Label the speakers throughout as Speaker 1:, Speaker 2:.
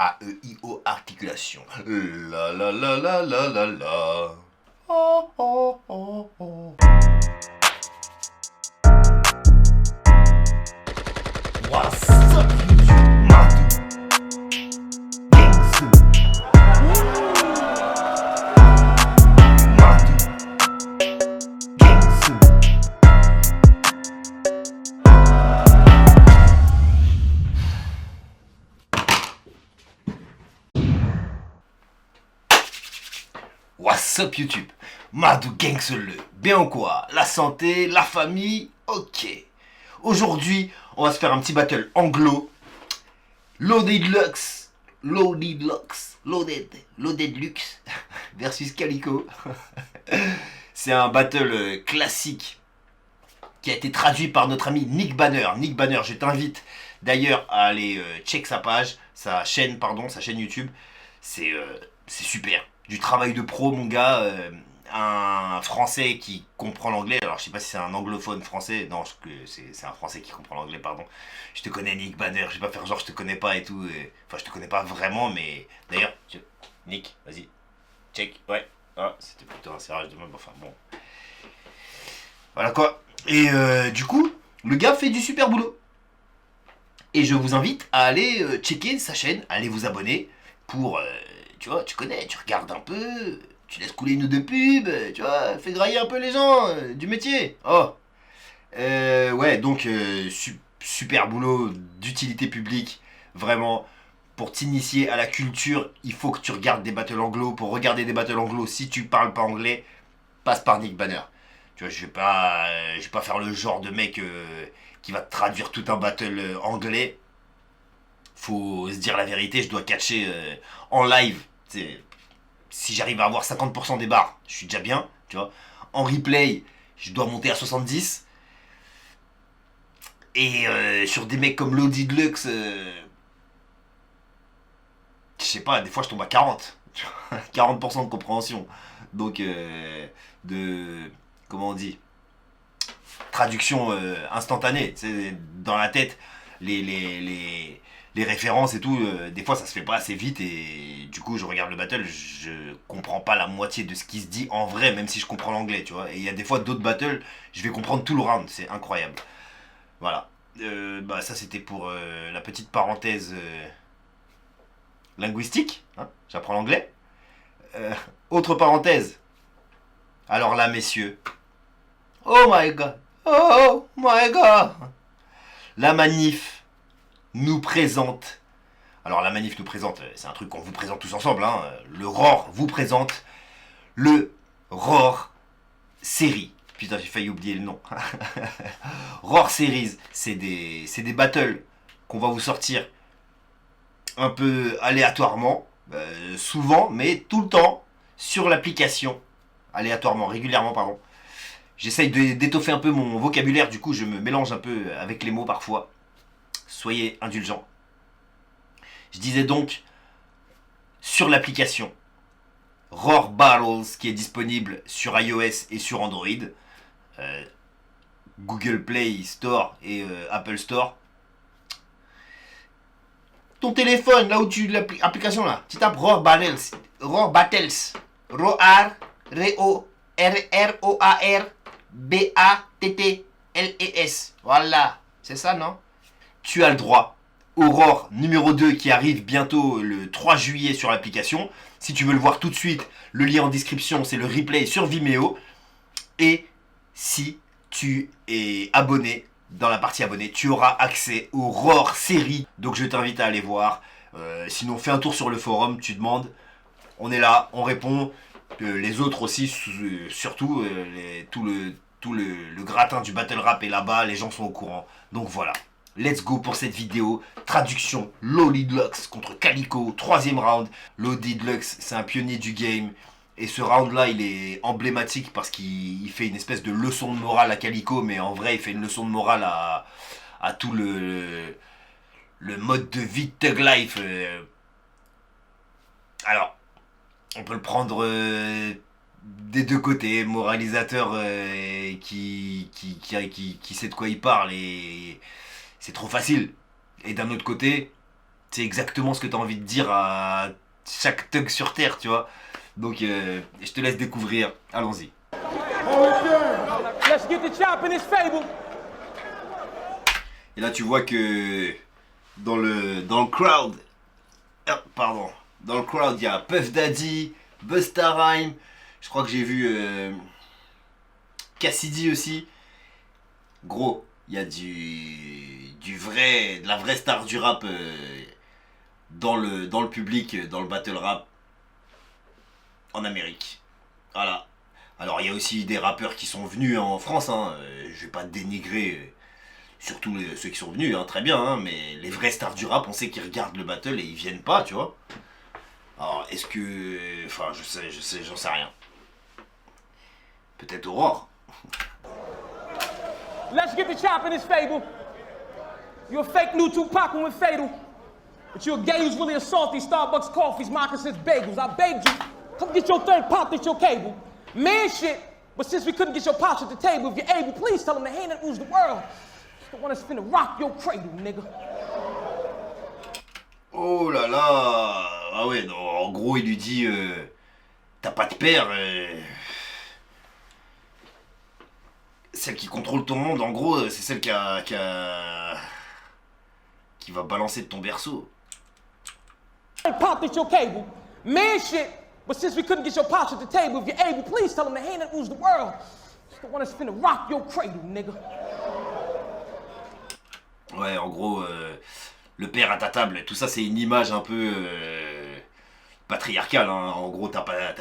Speaker 1: A-E-I-O, articulation. La la la la la la la. Oh, oh, oh, oh. What's up, YouTube? Madou Gangster. Madou Gangster. What's up YouTube? Madou Gangster le. Bien ou quoi? La santé, la famille, ok. Aujourd'hui, on va se faire un petit battle anglo. Loaded Lux. Loaded Lux. Loaded Lux. Versus Calico. C'est un battle classique qui a été traduit par notre ami Nick Banner. Nick Banner, je t'invite d'ailleurs à aller check sa page, sa chaîne YouTube. C'est super. Du travail de pro, mon gars. Un français qui comprend l'anglais. Alors, je sais pas si c'est un anglophone français. Non, c'est un français qui comprend l'anglais, pardon. Je te connais, Nick Banner. Je vais pas faire genre je te connais pas et tout. Enfin, je te connais pas vraiment, mais d'ailleurs, Nick, vas-y. Check. Ouais. Ah, c'était plutôt un serrage de main. Enfin, bon. Voilà quoi. Et du coup, le gars fait du super boulot. Et je vous invite à aller checker sa chaîne, à aller vous abonner pour, tu vois, tu connais, tu regardes un peu, tu laisses couler une ou deux pubs, tu vois, fais grailler un peu les gens du métier. Oh. Ouais, donc super boulot d'utilité publique, vraiment. Pour t'initier à la culture, il faut que tu regardes des battles anglo. Pour regarder des battles anglo, si tu parles pas anglais, passe par Nick Banner. Tu vois, je vais pas faire le genre de mec qui va te traduire tout un battle anglais. Faut se dire la vérité, je dois catcher en live. Si j'arrive à avoir 50% des barres, je suis déjà bien, tu vois. En replay, je dois monter à 70. Et sur des mecs comme Lodi Deluxe, je sais pas, des fois je tombe à 40. 40% de compréhension. Donc, comment on dit, traduction instantanée. Dans la tête, les références et tout, des fois ça se fait pas assez vite et du coup je regarde le battle, je comprends pas la moitié de ce qui se dit en vrai, même si je comprends l'anglais, tu vois. Et il y a des fois d'autres battles, je vais comprendre tout le round, c'est incroyable. Voilà. Bah ça c'était pour la petite parenthèse linguistique, hein, j'apprends l'anglais. Autre parenthèse. Alors là messieurs, oh my god, oh my god, la manif nous présente. Alors la manif nous présente, c'est un truc qu'on vous présente tous ensemble, hein. Le ROR vous présente le ROR série. Putain, j'ai failli oublier le nom. ROR Series, c'est des battles qu'on va vous sortir un peu aléatoirement, souvent, mais tout le temps, sur l'application. Aléatoirement, régulièrement, pardon. J'essaye d'étoffer un peu mon vocabulaire, du coup je me mélange un peu avec les mots parfois. Soyez indulgents. Je disais donc, sur l'application ROR Battles, qui est disponible sur iOS et sur Android, Google Play Store et Apple Store. Ton téléphone, là où tu l'application là, tu tapes ROR Battles, ROR Battles, ROR, R-O-A-R, B-A-T-T-L-E-S. Voilà, c'est ça, non? Tu as le droit au ROR numéro 2 qui arrive bientôt le 3 juillet sur l'application. Si tu veux le voir tout de suite, le lien en description, c'est le replay sur Vimeo. Et si tu es abonné, dans la partie abonné, tu auras accès au ROR série. Donc je t'invite à aller voir. Sinon, fais un tour sur le forum, tu demandes. On est là, on répond. Les autres aussi, surtout, tout le gratin du battle rap est là-bas, les gens sont au courant. Donc voilà. Let's go pour cette vidéo. Traduction, Loaded Lux contre Calico, 3ème round. Loaded Lux, c'est un pionnier du game. Et ce round-là, il est emblématique parce qu'il fait une espèce de leçon de morale à Calico, mais en vrai, il fait une leçon de morale à tout le mode de vie de Thug Life. Alors, on peut le prendre des deux côtés. Moralisateur qui sait de quoi il parle et c'est trop facile. Et d'un autre côté, C'est exactement ce que tu as envie de dire à chaque thug sur Terre, tu vois. Donc, je te laisse découvrir. Allons-y.
Speaker 2: Let's get the chop in this fable.
Speaker 1: Et là, tu vois que dans le crowd, pardon, dans le crowd, il y a Puff Daddy, Busta Rhymes. Je crois que j'ai vu Cassidy aussi. Gros, il y a de la vraie star du rap dans le public, dans le battle rap en Amérique. Voilà. Alors il y a aussi des rappeurs qui sont venus en France, hein. Je vais pas dénigrer surtout ceux qui sont venus, hein, très bien, hein, mais les vrais stars du rap, on sait qu'ils regardent le battle et ils viennent pas, tu vois. Alors est-ce que... Enfin j'en sais rien. Peut-être Aurore.
Speaker 2: Let's get the chop in this fable. You're a fake new Tupac when we're fatal. But you're a gay who's really a salty Starbucks coffees, moccasins, bagels. I begged you, come get your third pop, that's your cable. Man shit, but since we couldn't get your pops at the table, if you're able, please tell them the hand that rules the world. It's the one that's finna rock your cradle, nigga.
Speaker 1: Oh là là. Ah ouais, non, en gros il lui dit t'as pas de père, celle qui contrôle ton monde, en gros, c'est celle qui va balancer de ton berceau.
Speaker 2: Pop, that's your cable. Man shit, but since we couldn't get your pops at the table, if you're able, please tell them the hand that rules the world. It's the one that's finna rock your cradle, nigga.
Speaker 1: Ouais, en gros, le père à ta table, tout ça c'est une image un peu patriarcale, hein. En gros, t'as pas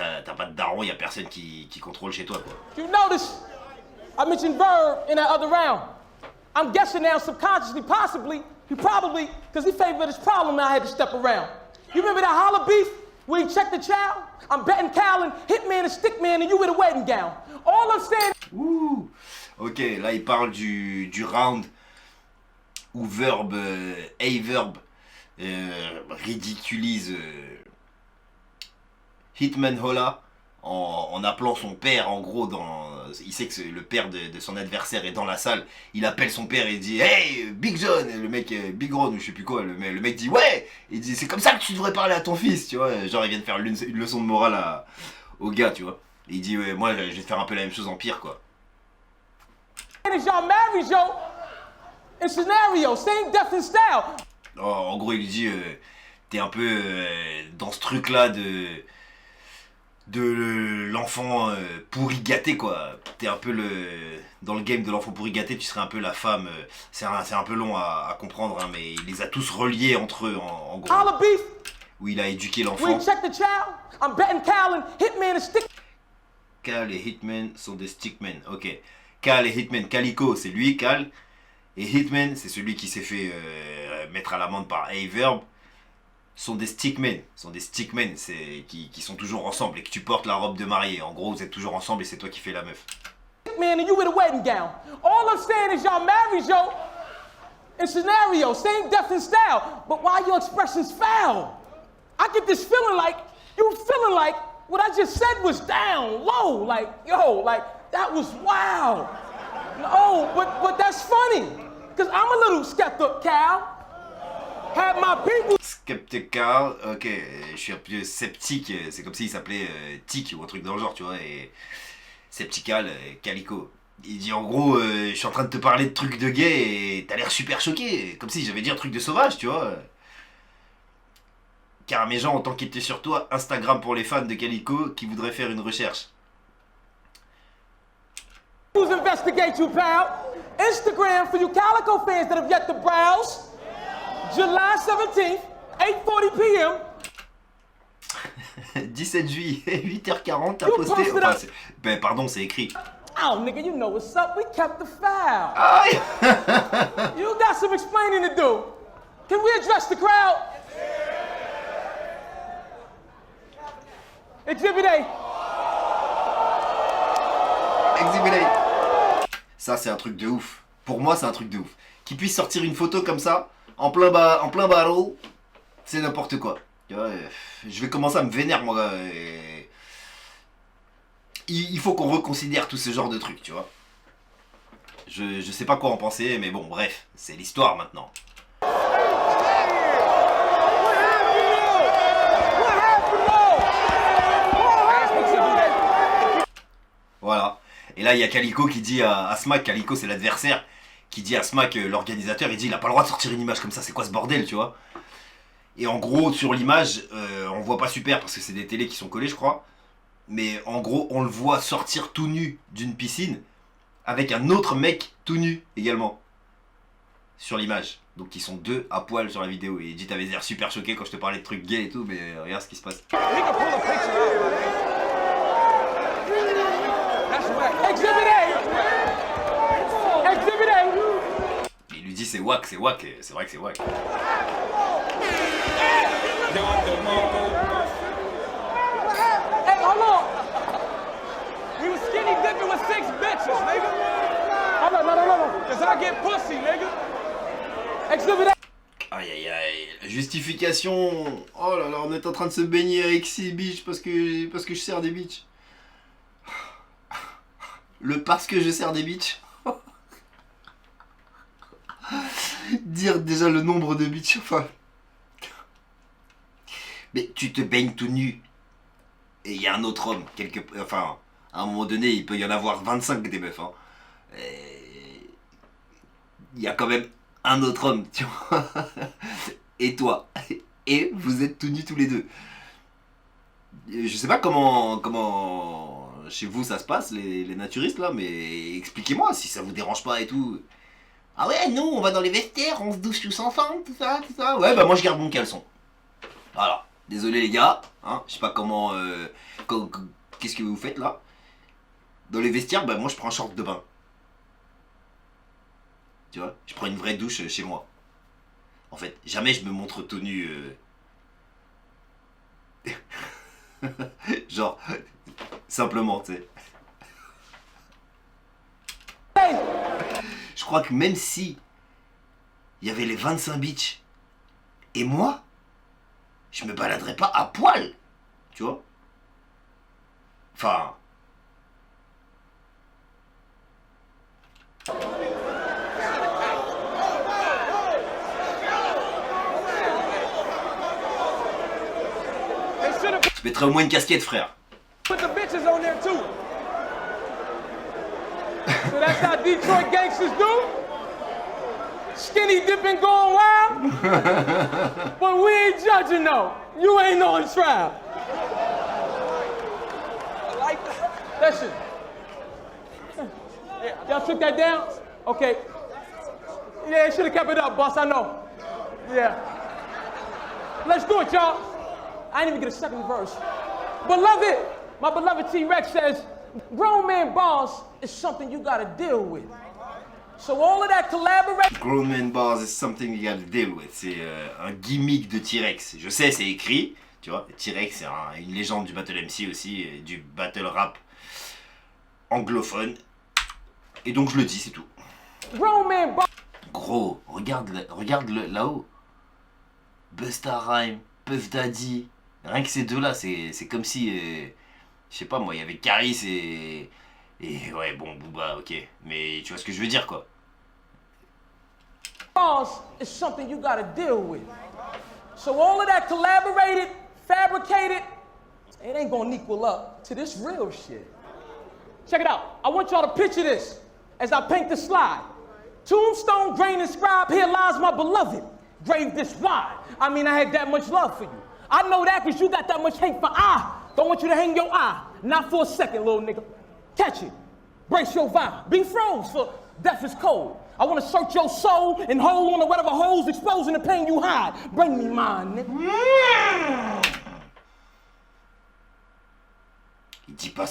Speaker 1: de daron, y a personne qui contrôle chez toi, quoi.
Speaker 2: You notice I mentioned Verb in that other round. I'm guessing now subconsciously, possibly, he probably, because he favored his problem, I had to step around. You remember that holla beef where he checked the child? I'm betting Callan, Hitman and Stickman, and you with a wedding gown. All I'm saying...
Speaker 1: Ouh. Ok, là il parle du round où Verb, A-Verb, ridiculise Hitman Holla en appelant son père, en gros, il sait que le père de son adversaire est dans la salle, il appelle son père et il dit « Hey, Big John !» Et le mec, Big Ron ou je sais plus quoi, le mec dit « Ouais !» Il dit « C'est comme ça que tu devrais parler à ton fils !» Tu vois, genre il vient de faire une leçon de morale au gars, tu vois. Et il dit « Ouais, moi je vais te faire un peu la même chose en pire, quoi. »
Speaker 2: Y'all married, yo, in scenario, same death and style.
Speaker 1: Oh, en gros, il lui dit t'es un peu dans ce truc-là de l'enfant pourri gâté, quoi. T'es un peu dans le game de l'enfant pourri gâté, tu serais un peu la femme. C'est un peu long à comprendre, hein, mais il les a tous reliés entre eux, en gros.
Speaker 2: Holla beef.
Speaker 1: Où il a éduqué l'enfant.
Speaker 2: We check the child. I'm betting Callan, Hitman and Stick.
Speaker 1: Cal et Hitman sont des stickmen, ok. Cal et Hitman, Calico c'est lui, Cal. Et Hitman, c'est celui qui s'est fait mettre à l'amende par A-Verb. Sont des stickmen, qui sont toujours ensemble et que tu portes la robe de mariée. En gros, vous êtes toujours ensemble et c'est toi qui fais la meuf.
Speaker 2: Man, and you with a wedding gown. All I'm saying is y'all married, yo, in scenario, same death and style. But why your expressions foul? I get this feeling like you feeling like what I just said was down low, like yo, like that was wow. No, but that's funny, cause I'm a little skeptical, Cal. Have my people.
Speaker 1: Skeptical, ok, je suis un peu sceptique, c'est comme s'il s'appelait Tic ou un truc dans le genre, tu vois, et Skeptical, Calico. Il dit en gros, je suis en train de te parler de trucs de gay et t'as l'air super choqué, comme si j'avais dit un truc de sauvage, tu vois. Car mes gens ont enquêté sur toi, Instagram pour les fans de Calico qui voudraient faire une recherche.
Speaker 2: Who's investigate you, pal? Instagram for you Calico fans that have yet to browse. July 17th, 8:40 p.m.
Speaker 1: 17 juillet, 8h40, t'as posté. Enfin, ben, pardon, c'est écrit.
Speaker 2: Oh, nigga, you know what's up. We kept the file.
Speaker 1: Aïe.
Speaker 2: You got some explaining to do. Can we address the crowd? Exhibit A.
Speaker 1: Exhibit A. Ça, c'est un truc de ouf. Pour moi, c'est un truc de ouf. Qu'il puisse sortir une photo comme ça, en plein barreau, c'est n'importe quoi. Je vais commencer à me vénérer, moi. Il faut qu'on reconsidère tout ce genre de trucs, tu vois. Je sais pas quoi en penser, mais bon, bref, c'est l'histoire maintenant. là, il y a Calico qui dit à Smack, Calico c'est l'adversaire, qui dit à Smack, l'organisateur, il dit il a pas le droit de sortir une image comme ça, c'est quoi ce bordel, tu vois. Et en gros, sur l'image, on voit pas super parce que c'est des télés qui sont collées, je crois. Mais en gros, on le voit sortir tout nu d'une piscine avec un autre mec tout nu également sur l'image. Donc ils sont deux à poil sur la vidéo. Et il dit t'avais l'air super choqué quand je te parlais de trucs gays et tout, mais regarde ce qui se passe. Et il lui dit c'est wack, c'est wack, et c'est vrai que c'est wack.
Speaker 2: Hey, hold on. We was skinny dipping with 6 bitches, nigga. Hold on, no. Cause I get pussy, nigga. Exhibit A.
Speaker 1: Aïe aïe aïe, justification. Oh là là, on est en train de se baigner avec 6 bitches parce que je sers des bitches. Le parce que je sers des bitches. Dire déjà le nombre de bitches, enfin. Mais tu te baignes tout nu. Et il y a un autre homme, enfin, à un moment donné, il peut y en avoir 25 des meufs. Hein. Il y a quand même un autre homme, tu vois. Et toi. Et vous êtes tout nus tous les deux. Je sais pas comment chez vous ça se passe, les naturistes là, mais expliquez-moi si ça vous dérange pas et tout. Ah ouais, nous on va dans les vestiaires, on se douche tous ensemble, tout ça. Ouais, bah moi je garde mon caleçon. Voilà. Désolé les gars, hein, je sais pas comment, qu'est-ce que vous faites là. Dans les vestiaires, bah moi je prends un short de bain. Tu vois, je prends une vraie douche chez moi. En fait, jamais je me montre tout nu. Genre, simplement, tu sais. Je crois que même si il y avait les 25 bitches et moi, je me baladerais pas à poil, tu vois. Enfin. Je mettrais au moins une casquette, frère.
Speaker 2: Put the bitches on there too. So that's how Detroit gangsters do. Skinny dipping going wild. But we ain't judging though. You ain't on trial. I like that. Listen. Y'all took that down? Okay. Yeah, should have kept it up, boss. I know. Yeah. Let's do it, y'all. I didn't even get a second verse. Beloved, my beloved T-Rex says, grown man bars is something you gotta deal with. So all of that collaboration.
Speaker 1: Grown man bars is something you gotta deal with. C'est un gimmick de T-Rex. Je sais, c'est écrit, tu vois. T-Rex, c'est une légende du battle MC aussi, et du battle rap anglophone. Et donc je le dis, c'est tout.
Speaker 2: Grown man bars.
Speaker 1: Gros, regarde là-haut. Busta Rhymes, Puff Daddy. Rien que ces deux-là, c'est comme si, je sais pas moi, il y avait Caris et ouais, bon, Booba, ok. Mais tu vois ce que je veux dire, quoi.
Speaker 2: Bars is something you gotta deal with. So all of that collaborated, fabricated, it ain't gonna equal up to this real shit. Check it out. I want y'all to picture this as I paint the slide. Tombstone, grain, and scribe, here lies my beloved. Grave this wide. I mean, I had that much love for you. I know that because you got that much hate for I. Don't want you to hang your eye. Not for a second, little nigga. Catch it. Brace your vibe. Be froze, for death is cold. I want to search your soul and hold on to whatever holes exposing the pain you hide. Bring me mine, nigga.
Speaker 1: Il dit pas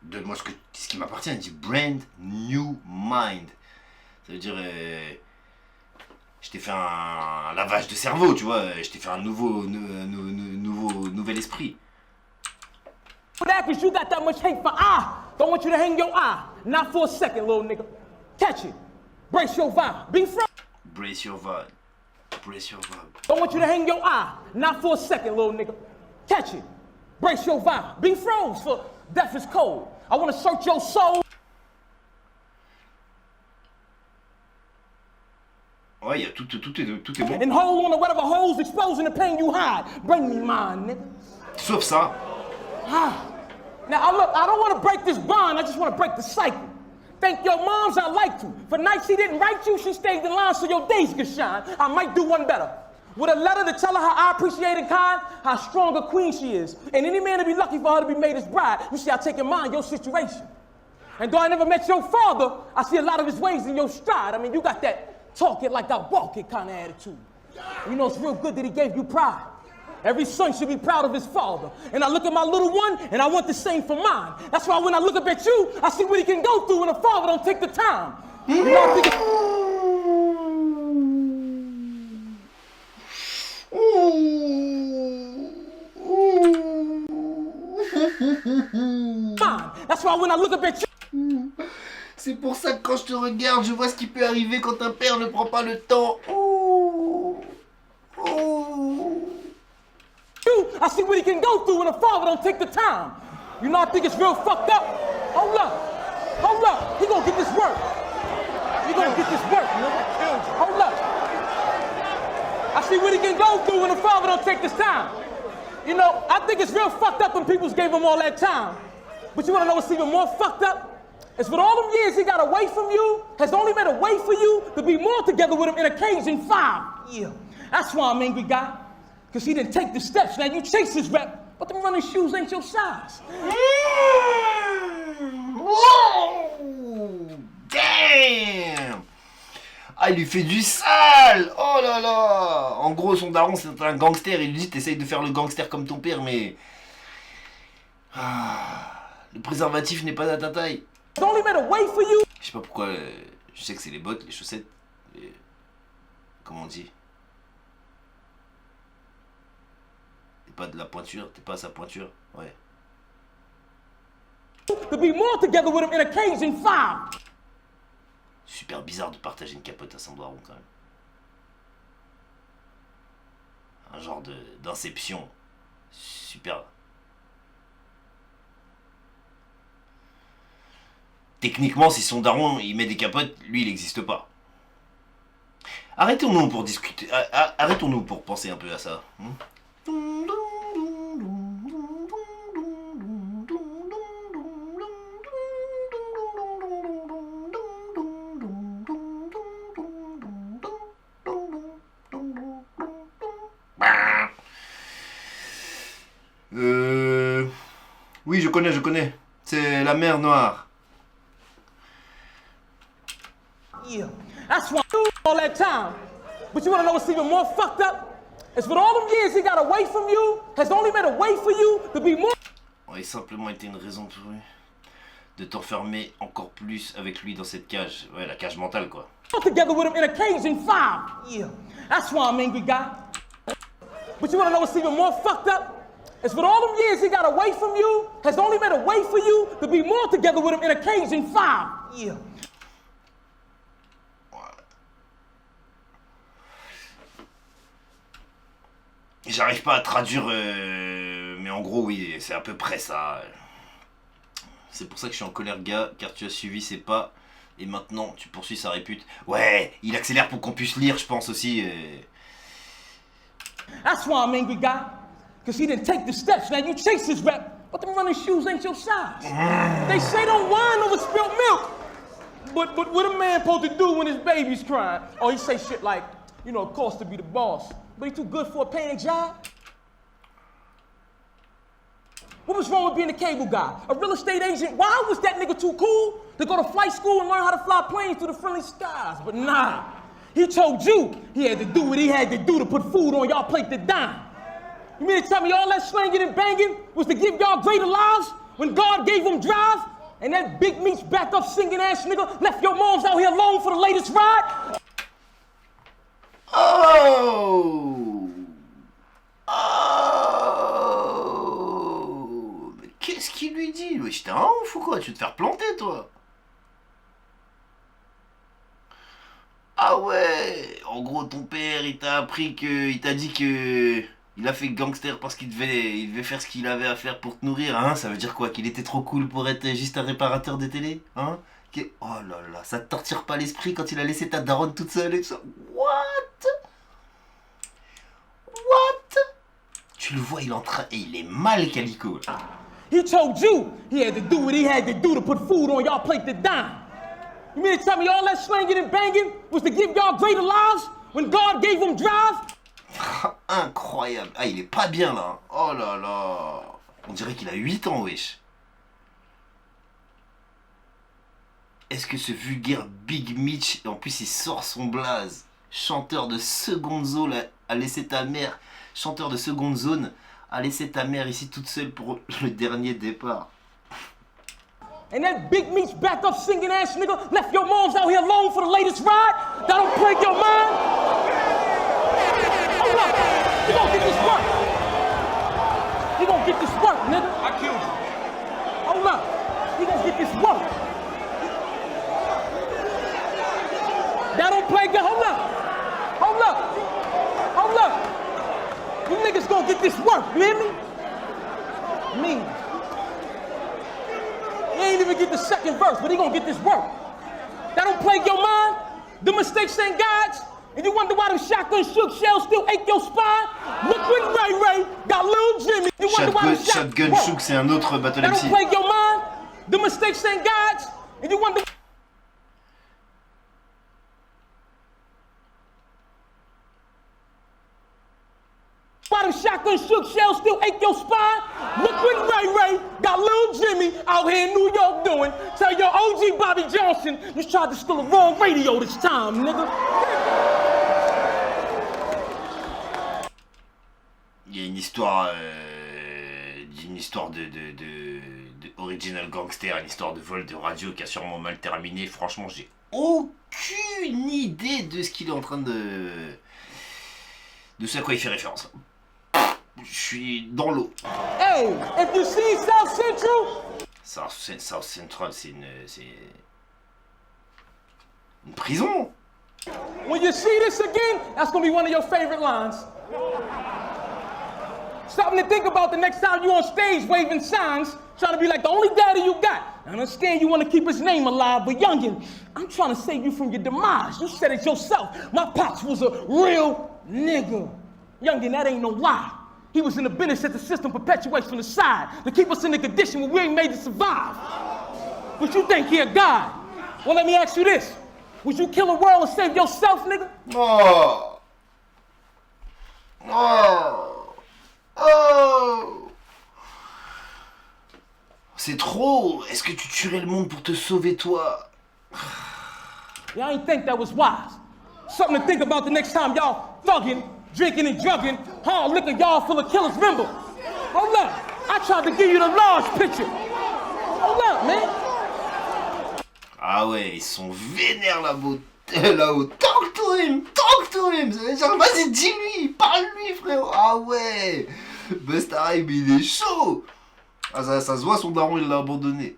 Speaker 1: de moi ce qui m'appartient, il dit brand new mind. Ça veut dire je t'ai fait un lavage de cerveau, tu vois, je t'ai fait un nouvel esprit.
Speaker 2: That because you got that much hate for I. Don't want you to hang your eye. Not for a second, little nigga. Catch it. Brace your vibe. Be froze.
Speaker 1: Brace your vibe. Brace your vibe.
Speaker 2: Don't want you to hang your eye. Not for a second, little nigga. Catch it. Brace your vibe. Be froze, for death is cold. I want to search your soul.
Speaker 1: Ouais, il y a tout est bon.
Speaker 2: And hold on to whatever holes exposing the pain you hide. Bring me mine, nigga.
Speaker 1: Sauf ça.
Speaker 2: Ah. Now, look, I don't want to break this bond. I just want to break the cycle. Thank your moms I liked you. For nights she didn't write you, she stayed in line so your days could shine. I might do one better. With a letter to tell her how I appreciate and kind, how strong a queen she is. And any man to be lucky for her to be made his bride, you see, I take in mind your situation. And though I never met your father, I see a lot of his ways in your stride. I mean, you got that talk it like I walk it kind of attitude. You know, it's real good that he gave you pride. Every son should be proud of his father. And I look at my little one, and I want the same for mine. That's why when I look up at you, I see what he can go through when a father don't take the time. You know, I think That's why when I look up at you.
Speaker 1: C'est pour ça que quand je te regarde, je vois ce qui peut arriver quand un père ne prend pas le temps. Ouh. Ouh.
Speaker 2: I see what he can go through when a father don't take the time. You know, I think it's real fucked up. Hold up. He gonna get this work. He gonna get this work. Hold up. I see what he can go through when a father don't take this time. You know, I think it's real fucked up when people gave him all that time. But you wanna know what's even more fucked up? It's with all them years he got away from you, has only made a way for you to be more together with him in occasion 5. Yeah. That's why I'm angry, guy. Because he didn't take the steps. Now you chase his rep, but them running shoes ain't your size.
Speaker 1: Wow. Damn. Ah, il lui fait du sale. Oh là là. En gros, son daron, c'est un gangster. Il lui dit, t'essayes de faire le gangster comme ton père, mais... le préservatif n'est pas à ta taille.
Speaker 2: It's only made a way for you.
Speaker 1: Je sais pas pourquoi... je sais que c'est les bottes, les chaussettes. Comment on dit? Pas de la pointure, t'es pas à sa pointure, ouais.
Speaker 2: To be more together with him in occasion 5.
Speaker 1: Super bizarre de partager une capote à son daron quand même. Un genre d'inception. Super. Techniquement, si son daron il met des capotes, lui il n'existe pas. Arrêtons-nous pour discuter. Arrêtons-nous pour penser un peu à ça. Oui, je connais. C'est la mer Noire.
Speaker 2: Yeah, that's why all that time. But you wanna know what's even more fucked up? It's with all them years he got away from you, has only made a way for you to be more.
Speaker 1: Aurait simplement été une raison pour lui de t'enfermer encore plus avec lui dans cette cage. Ouais, la cage mentale, quoi.
Speaker 2: Together with him in occasion 5. Yeah, that's why I'm angry, guy. But you wanna know what's even more fucked up? It's with all them years he got away from you, has only made a way for you to be more together with him in occasion 5. Yeah.
Speaker 1: J'arrive pas à traduire, mais en gros, oui, c'est à peu près ça. C'est pour ça que je suis en colère, gars, car tu as suivi ses pas, et maintenant tu poursuis sa répute. Ouais, il accélère pour qu'on puisse lire, je pense aussi.
Speaker 2: That's why I'm angry, guy. Because he didn't take the steps. Now you chase his rep, but them running shoes ain't your size. They say don't whine over spilt milk. But what a man supposed to do when his baby's crying? Oh, he say shit like, you know, it costs to be the boss. But he too good for a paying job? What was wrong with being a cable guy? A real estate agent? Why was that nigga too cool to go to flight school and learn how to fly planes through the friendly skies? But nah, he told you he had to do what he had to do to put food on y'all plate to dine. You mean to tell me all that slanging and banging was to give y'all greater lives when God gave them drive? And that big meat's back up singing ass nigga left your moms out here alone for the latest ride?
Speaker 1: Oh! Mais qu'est-ce qu'il lui dit? Wesh, t'es un ouf ou quoi? Tu veux te faire planter, toi? Ah ouais! En gros, ton père, il t'a appris que... Il t'a dit que... Il a fait gangster parce qu'il devait faire ce qu'il avait à faire pour te nourrir, hein? Ça veut dire quoi? Qu'il était trop cool pour être juste un réparateur de télé? Hein? Oh là là, ça te torture pas l'esprit quand il a laissé ta daronne toute seule et tout ça? What? Tu le vois, il est en train... Et il est mal, Calico.
Speaker 2: He told you he had to do what he had to do to put food on y'all plate to dine. You mean to tell me all that slanging and banging was to give y'all greater lives when God gave them drive?
Speaker 1: Incroyable. Ah, il est pas bien là. Oh là là. On dirait qu'il a 8 ans, wesh. Est-ce que ce vulgaire Big Mitch, et en plus il sort son blaze, chanteur de seconde zone, a laissé ta mère, chanteur de seconde zone, a laissé ta mère ici toute seule pour le dernier départ.
Speaker 2: And that Big Meech back up singing ass nigga left your moms out here alone for the latest ride? That don't break your mind? Hold up. You gonna get this work. You gonna get this work, nigga.
Speaker 3: I killed you.
Speaker 2: Hold up. You gonna get this work. That don't play good. Hold up. Hold up. Hold up. You niggas gonna get this work, you hear me? Me. He ain't even get the second verse, but he gonna get this work. That don't plague your mind? The mistakes ain't God's? And you wonder why them shotgun shook shells still ache your spine? Liquid Ray Ray got Lil Jimmy. You wonder why them
Speaker 1: Shotgun Shook, c'est un autre battle
Speaker 2: That
Speaker 1: MC.
Speaker 2: don't plague your mind? The mistakes ain't God's? And you wonder why them shotgun shook shells still ache your spine? Liquid Ray Ray got Lil Jimmy out here in New York doing. Tell your OG Bobby Johnson you tried to steal the wrong radio this time, nigga.
Speaker 1: Il y a une histoire de Original Gangster, une histoire de vol de radio qui a sûrement mal terminé. Franchement, j'ai aucune idée de ce qu'il est en train de ce à quoi il fait référence. Je suis dans l'eau.
Speaker 2: Hey, if you see South Central,
Speaker 1: South Central, c'est une prison.
Speaker 2: when you see this again, that's gonna be one of your favorite lines. Something to think about the next time you on stage waving signs, trying to be like the only daddy you got. I understand you want to keep his name alive, but youngin', I'm trying to save you from your demise. You said it yourself. My pops was a real nigga. Youngin', that ain't no lie. He was in the business that the system perpetuates from the side to keep us in the condition where we ain't made to survive. But you think he a god? Well, let me ask you this. Would you kill the world and save yourself, nigga?
Speaker 1: Oh. Oh. Oh. C'est trop. Est-ce que tu tuerais le monde pour te sauver toi?
Speaker 2: Yeah, I ain't think that was wise. Something to think about the next time y'all thuggin', drinking and drugging, hard liquor y'all full of killers, remember? Hold up, I tried to give you the large picture. Hold up, man.
Speaker 1: Ah ouais, ils sont vénères là-haut. Talk to him. Genre, vas-y, dis-lui, parle-lui, frérot. Ah ouais. Busta Rhymes, il est chaud. Ah, ça se voit, son daron, il l'a abandonné.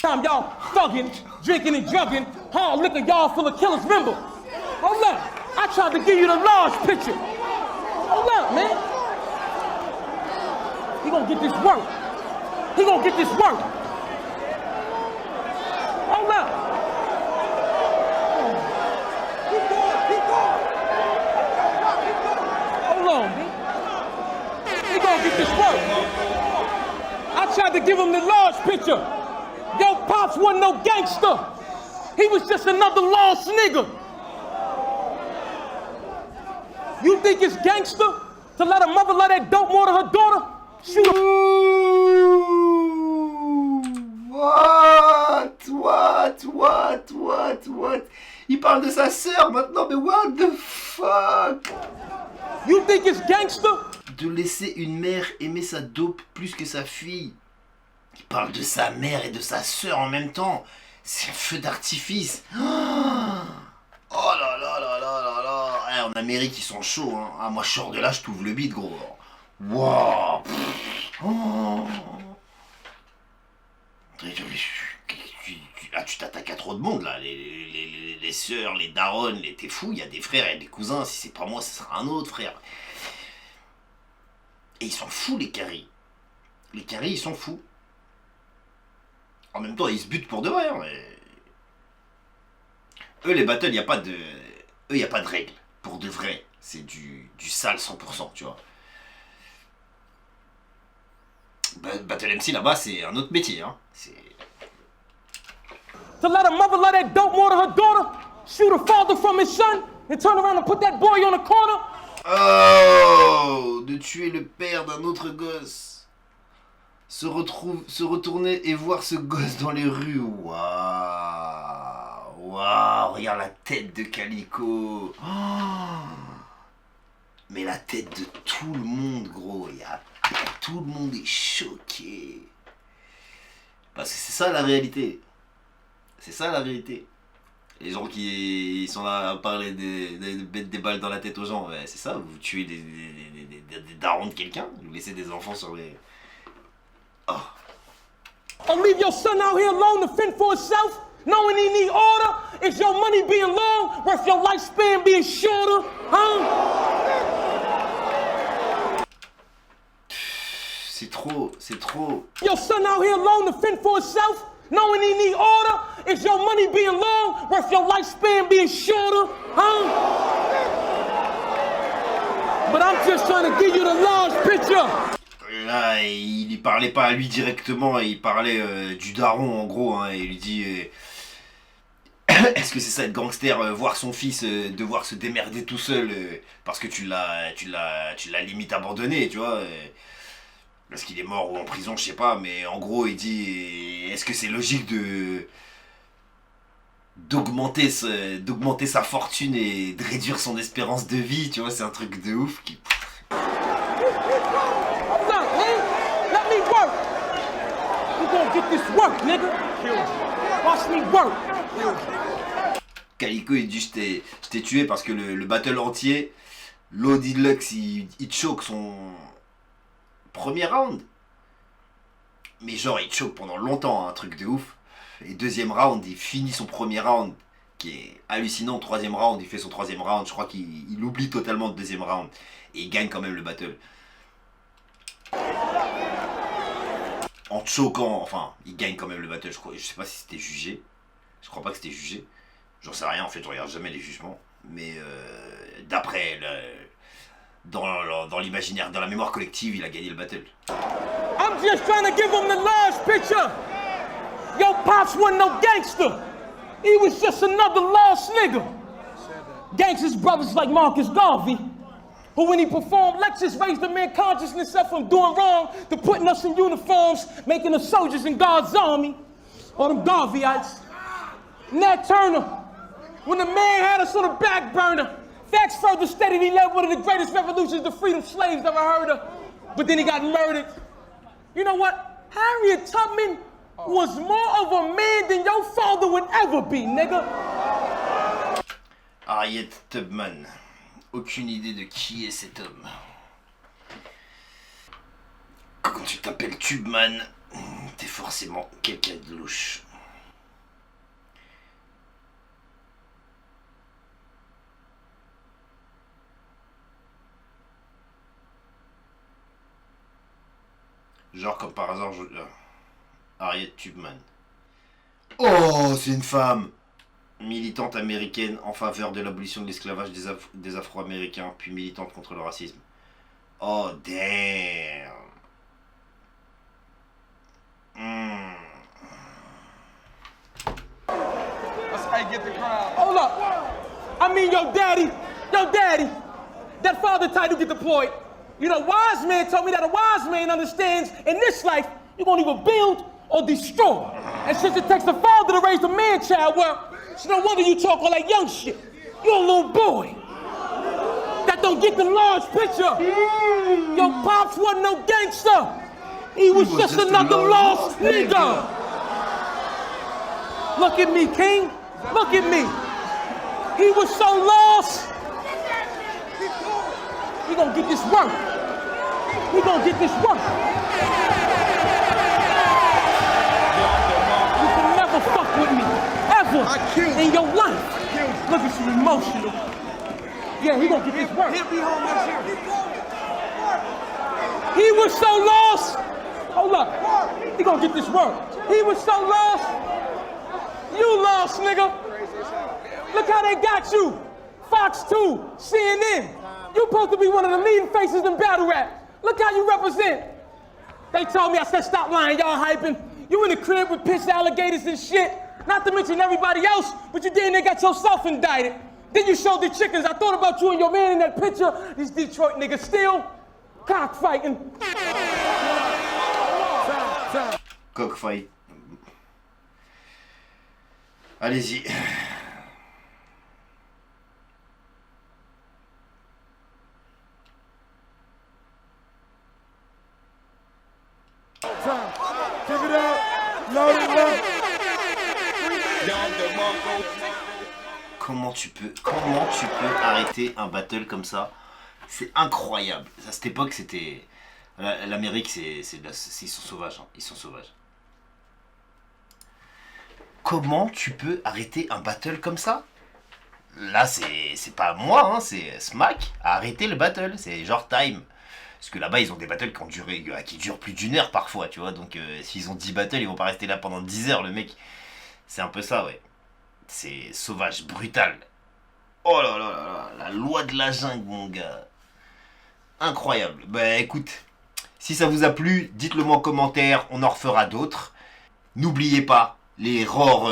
Speaker 2: Time y'all thuggin', drinking and drugging, hard liquor y'all full of killers, remember? Hold up, I tried to give you the large picture. Hold up, man. He gonna get this work. He gonna get this work. Hold up. Hold on, man. He gonna get this work. I tried to give him the large picture. Yo, Pops wasn't no gangster. He was just another lost nigga. You think it's gangster to let a mother let that dope more to her daughter? Shoot her.
Speaker 1: What? Il parle de sa sœur maintenant, mais what the fuck?
Speaker 2: You think it's gangster?
Speaker 1: De laisser une mère aimer sa dope plus que sa fille. Il parle de sa mère et de sa sœur en même temps. C'est un feu d'artifice. Oh là là là là là là. Eh, en Amérique, ils sont chauds. Hein. Ah, moi, je sors de là, je t'ouvre le bide, gros. Wow. Oh. Ah, tu t'attaques à trop de monde, là. Les sœurs, les daronnes, t'es fou. Il y a des frères et des cousins. Si c'est pas moi, ce sera un autre frère. Et ils sont fous, les caries. Les caries, ils sont fous. En même temps, ils se butent pour de vrai. Hein, mais... Eux, les battles, il n'y a pas de... Eux, il n'y a pas de règles. Pour de vrai. C'est du sale 100%, tu vois. Battle MC là-bas, c'est un autre métier. Hein.
Speaker 2: To let a mother let that dope more to her daughter, shoot her father from his son, and turn around and put that boy on the corner.
Speaker 1: Oh, de tuer le père d'un autre gosse. Se retourner et voir ce gosse dans les rues. Waouh. Waouh, regarde la tête de Calico. Oh. Mais la tête de tout le monde, gros. Tout le monde est choqué. Parce que c'est ça la réalité. C'est ça la vérité. Les gens qui sont là à parler de mettre des balles dans la tête aux gens, c'est ça, vous tuez des darons de quelqu'un, vous laissez des enfants sur les... Oh.
Speaker 2: Or leave your son out here alone to fend for himself, knowing he need order. Is your money being long worth your lifespan being shorter, huh?
Speaker 1: C'est trop.
Speaker 2: Your son out here alone to fend for himself, knowing he need order. Is your money being long worth your lifespan being shorter, huh? But I'm just trying to give you the large picture.
Speaker 1: Là, il parlait pas à lui directement, il parlait du daron en gros, hein, et il lui dit est-ce que c'est ça être gangster, voir son fils devoir se démerder tout seul parce que tu l'as limite abandonné, tu vois, parce qu'il est mort ou en prison, je sais pas, mais en gros il dit est-ce que c'est logique d'augmenter sa fortune et de réduire son espérance de vie, tu vois, c'est un truc de ouf qui...
Speaker 2: Get this work, nigga. Watch me work.
Speaker 1: Calico il dit je t'ai tué parce que le battle entier, Lodi Deluxe il choke son premier round. Mais genre il choke pendant longtemps, un truc de ouf. Et deuxième round, il finit son premier round qui est hallucinant. Troisième round, il fait son troisième round. Je crois qu'il oublie totalement le deuxième round. Et il gagne quand même le battle. En choquant, enfin, il gagne quand même le battle, je crois. Je sais pas si c'était jugé. Je crois pas que c'était jugé. J'en sais rien, en fait, je regarde jamais les jugements. Mais d'après, dans l'imaginaire, dans la mémoire collective, il a gagné le battle.
Speaker 2: I'm just trying to give him the large picture. Yo, Pops wasn't no gangster. He was just another lost nigga. Gangsters brothers like Marcus Garvey, who when he performed lectures raised the man consciousness up from doing wrong to putting us in uniforms, making us soldiers in God's army, or them Garveyites. Nat Turner, when the man had us on the back burner, facts further stated he led one of the greatest revolutions to freedom slaves ever heard of, but then he got murdered. You know what? Harriet Tubman was more of a man than your father would ever be, nigga.
Speaker 1: Harriet Tubman. Aucune idée de qui est cet homme. Quand tu t'appelles Tubman, t'es forcément quelqu'un de louche. Genre comme par hasard, Harriet Tubman. Oh, c'est une femme! Militante américaine en faveur de l'abolition de l'esclavage des Afro-Américains, puis militante contre le racisme. Oh, damn!
Speaker 2: That's how you get the crowd. Hold up. I mean, your daddy, that father title get deployed. You know, wise man told me that a wise man understands in this life, you're going to either build or destroy. And since it takes a father to raise the man-child, well, it's no wonder you talk all that young shit. You're a little boy that don't get the large picture. Your Pops wasn't no gangster. He was just another lost nigga. Look at me, King. Look at me. He was so lost. We gonna get this work. We gonna get this work. You can never fuck with me, ever, in your life. Look at you, emotional. Yeah, he gonna get this work. He'll be home next year. He was so lost. Hold up. He gonna get this work. He was so lost. You lost, nigga. Look how they got you. Fox 2, CNN. You supposed to be one of the leading faces in battle rap. Look how you represent. They told me I said stop lying, y'all hyping. You in the crib with pissed alligators and shit. Not to mention everybody else, but you damn near got yourself indicted. Then you showed the chickens. I thought about you and your man in that picture. These Detroit niggas still cockfighting.
Speaker 1: Cockfight. Allez-y.
Speaker 3: Give it up. Load it up.
Speaker 1: Comment tu peux arrêter un battle comme ça? C'est incroyable. À cette époque, c'était l'Amérique, ils sont sauvages, hein. Ils sont sauvages. Comment tu peux arrêter un battle comme ça? Là, c'est pas moi, hein, c'est Smack a arrêté le battle. C'est genre time. Parce que là-bas, ils ont des battles qui durent plus d'1 heure parfois, tu vois. Donc, s'ils ont 10 battles, ils vont pas rester là pendant 10 heures, le mec. C'est un peu ça, ouais. C'est sauvage, brutal. Oh là là là là, la loi de la jungle, mon gars. Incroyable. Bah écoute, si ça vous a plu, dites-le moi en commentaire, on en refera d'autres. N'oubliez pas les Roar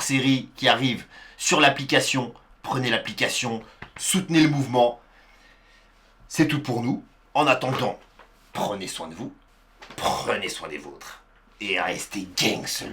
Speaker 1: séries qui arrivent sur l'application. Prenez l'application, soutenez le mouvement. C'est tout pour nous. En attendant, prenez soin de vous, prenez soin des vôtres. Et restez gangsters.